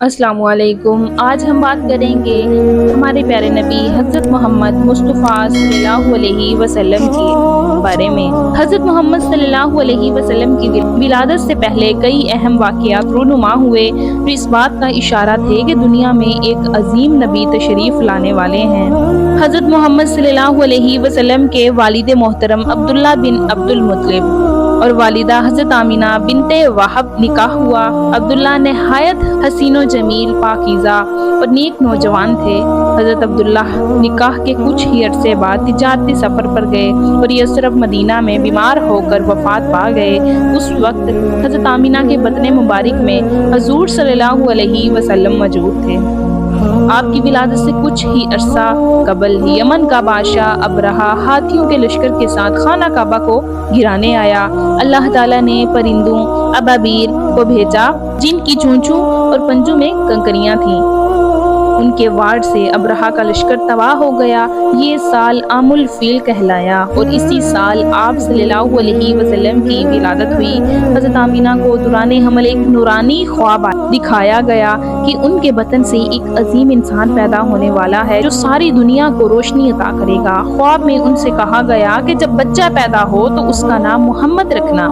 अस्सलामु अलैकुम। आज हम बात करेंगे हमारे प्यारे नबी हज़रत मोहम्मद मुस्तफ़ा सल्लल्लाहु अलैहि वसल्लम के बारे में। हज़रत मोहम्मद सल्लल्लाहु अलैहि वसल्लम की विलादत से पहले कई अहम वाक़यात रूनुमा हुए जो इस बात का इशारा थे कि दुनिया में एक अजीम नबी तशरीफ़ लाने वाले हैं। हज़रत मोहम्मद सल्लल्लाहु अलैहि वसल्लम के वालिद मोहतरम अब्दुल्ला बिन अब्दुल मुत्तलिब और वालिदा हज़रत आमिना बिनते वहब निकाह हुआ। अब्दुल्ला नहायत हसीनो जमील पाकीज़ा और नेक नौजवान थे। हज़रत अब्दुल्ला निकाह के कुछ ही अरसे बाद तिजारती सफ़र पर गए और यसरब मदीना में बीमार होकर वफ़ात पा गए। उस वक्त हज़रत आमिना के बतन मुबारक में हजूर सल्लल्लाहु अलैहि वसल्लम मौजूद थे। आपकी विलादत से कुछ ही अरसा कबल यमन का बादशाह अबरहा हाथियों के लश्कर के साथ खाना काबा को गिराने आया। अल्लाह ताला ने परिंदों अबाबीर को भेजा जिनकी चोंचों और पंजों में कंकरियां थीं। उनके वार से अबरहा का लश्कर तबाह हो गया। ये साल आमुल फील कहलाया और इसी साल आप सल्लल्लाहु अलैहि वसल्लम की विलादत हुई। हज़रत आमिना को दुराने हमल एक नूरानी ख्वाब दिखाया गया कि उनके बतन से एक अजीम इंसान पैदा होने वाला है जो सारी दुनिया को रोशनी अता करेगा। ख्वाब में उनसे कहा गया कि जब बच्चा पैदा हो तो उसका नाम मोहम्मद रखना।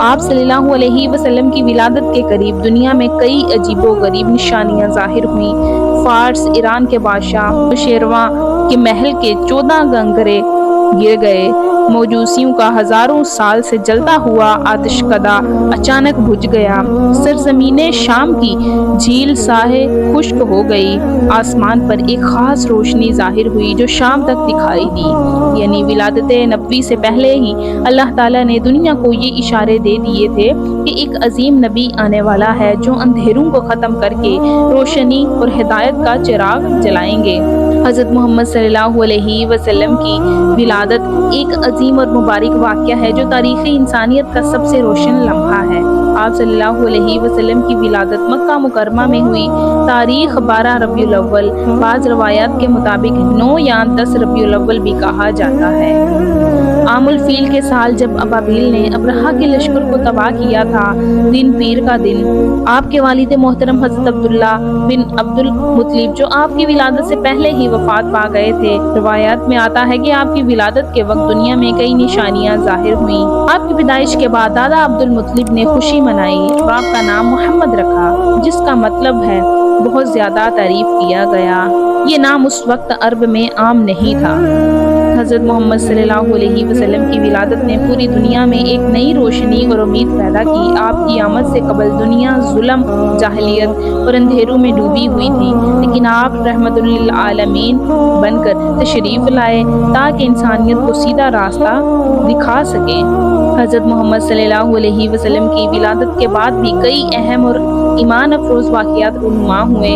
आप सल्लल्लाहु अलैहि वसल्लम की विलादत के करीब दुनिया में कई अजीबो गरीब निशानियां जाहिर हुई। फारस ईरान के बादशाह नौशेरवां के महल के 14 गंगरे गिर गए। मौजूसियों का हजारों साल से जलता हुआ आतिशकदा अचानक बुझ गया। सरजमीने शाम की झील साहे खुश्क हो गई। आसमान पर एक खास रोशनी जाहिर हुई जो शाम तक दिखाई दी। यानी विलादत नबी से पहले ही अल्लाह ताला ने दुनिया को ये इशारे दे दिए थे कि एक अजीम नबी आने वाला है जो अंधेरों को ख़त्म करके रोशनी और हिदायत का चिराग जलाएंगे। हज़रत मोहम्मद सल्लल्लाहु अलैहि वसल्लम की विलादत एक अजीम और मुबारक वाक़या है जो तारीख़ इंसानियत का सबसे रोशन लम्हा है। आप सल्लल्लाहु अलैहि वसल्लम की विलादत मक्का मुकरमा में हुई। तारीख़ 12 रबीउल अव्वल, बाज़ रवायात के मुताबिक 9 या 10 रबीउल अव्वल भी कहा जाता है। आमुल फील के साल जब अबाबील ने अबरहा के लश्कर को तबाह किया था, दिन पीर का दिन, आपके वालिद मोहतरम हज़रत अब्दुल्ला बिन अब्दुल मुत्तलिब जो आपकी विलादत से पहले ही वफ़ात पा गए थे। रवायात में आता है कि आपकी विलादत के वक्त दुनिया में कई निशानियां जाहिर हुईं। आपकी पैदाइश के बाद दादा अब्दुल मुत्तलिब ने खुशी मनाई और आपका नाम मोहम्मद रखा जिसका मतलब है बहुत ज्यादा तारीफ किया गया। ये नाम उस वक्त अरब में आम नहीं था। हज़रत मोहम्मद सल्लल्लाहु अलैहि वसल्लम की विलादत ने पूरी दुनिया में एक नई रोशनी और उम्मीद पैदा की। आपकी आमद से कबल दुनिया जुल्म, जाहिलियत और अंधेरों में डूबी हुई थी, लेकिन आप रहमतुल लिल आलमीन बनकर तशरीफ़ लाए ताकि इंसानियत को सीधा रास्ता दिखा सकें। हज़रत मोहम्मद सल्लल्लाहु अलैहि वसल्लम की विलादत के बाद भी कई अहम और ईमान अफरोज़ वाक़यात रूनुमा हुए।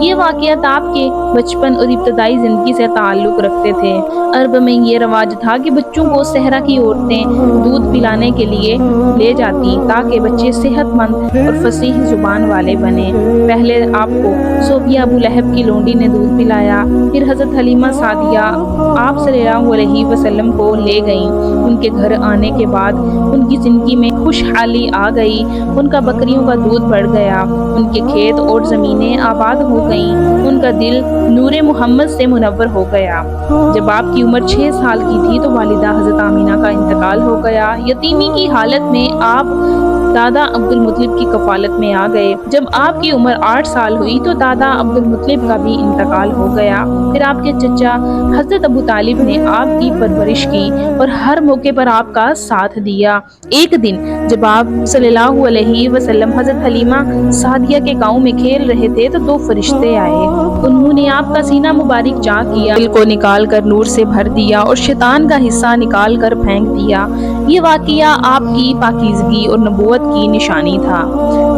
ये वाक़यात आपके बचपन और इब्तदाई ज़िंदगी से ताल्लुक़ रखते थे। अरब में ये रवाज था कि बच्चों को सहरा की औरतें दूध पिलाने के लिए ले जाती ताकि बच्चे सेहतमंद और फसीह ज़ुबान वाले बने। पहले आपको सोफिया अबू लहब की लोंडी ने दूध पिलाया, फिर हज़रत हलीमा सादिया आप सल्लल्लाहु अलैहि वसल्लम को ले गईं। उनके घर आने के बाद उनकी ज़िंदगी में खुशहाली आ गई। उनका बकरियों का दूध बढ़ गया, उनके खेत और ज़मीनें आबाद हो गईं। उनका दिल नूरे मोहम्मद से मुनव्वर हो गया। जब आपकी उम्र 6 साल की थी तो वालिदा हज़रत आमिना का इंतकाल हो गया। यतीमी की हालत में आप दादा अब्दुल मुत्तलिब की कफालत में आ गए। जब आपकी उम्र 8 साल हुई तो दादा अब्दुल मुत्तलिब का भी इंतकाल हो गया। फिर आपके चचा हज़रत अबू तालिब ने आपकी परवरिश की और हर मौके पर आपका साथ दिया। एक दिन जब आप सल्लल्लाहु अलैहि वसल्लम हज़रत हलीमा सादिया के गांव में खेल रहे थे तो 2 फरिश्ते आए। उन्होंने आपका सीना मुबारक चाक किया, दिल को निकाल कर नूर से भर दिया और शैतान का हिस्सा निकाल कर फेंक दिया। ये वाक़या आपकी पाकीज़गी और नबूवत की निशानी था।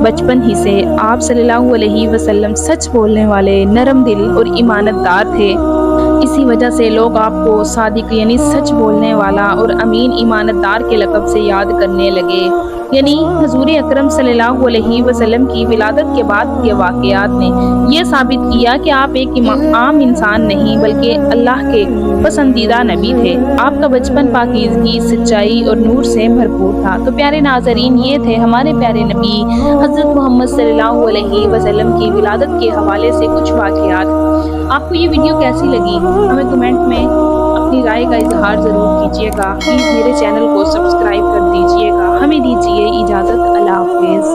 बचपन ही से आप सल्लल्लाहु अलैहि वसल्लम सच बोलने वाले, नरम दिल और ईमानतदार थे। اسی وجہ سے لوگ آپ کو صادق یعنی سچ بولنے والا اور امین ایماندار کے لقب سے یاد کرنے لگے۔ یعنی حضور اکرم صلی اللہ علیہ وسلم کی ولادت کے بعد کے واقعات نے یہ ثابت کیا کہ آپ ایک عام انسان نہیں بلکہ اللہ کے پسندیدہ نبی تھے۔ آپ کا بچپن پاکیزگی، سچائی اور نور سے بھرپور تھا۔ تو پیارے ناظرین، یہ تھے ہمارے پیارے نبی حضرت محمد صلی اللہ علیہ وسلم کی ولادت کے حوالے سے کچھ واقعات۔ آپ کو یہ ویڈیو کیسی لگی؟ ہمیں کمنٹ میں اپنی رائے کا اظہار ضرور کیجیے گا۔ پلیز میرے چینل کو سبسکرائب کر دیجیے گا۔ ہمیں دیجیے اجازت۔ اللہ حافظ۔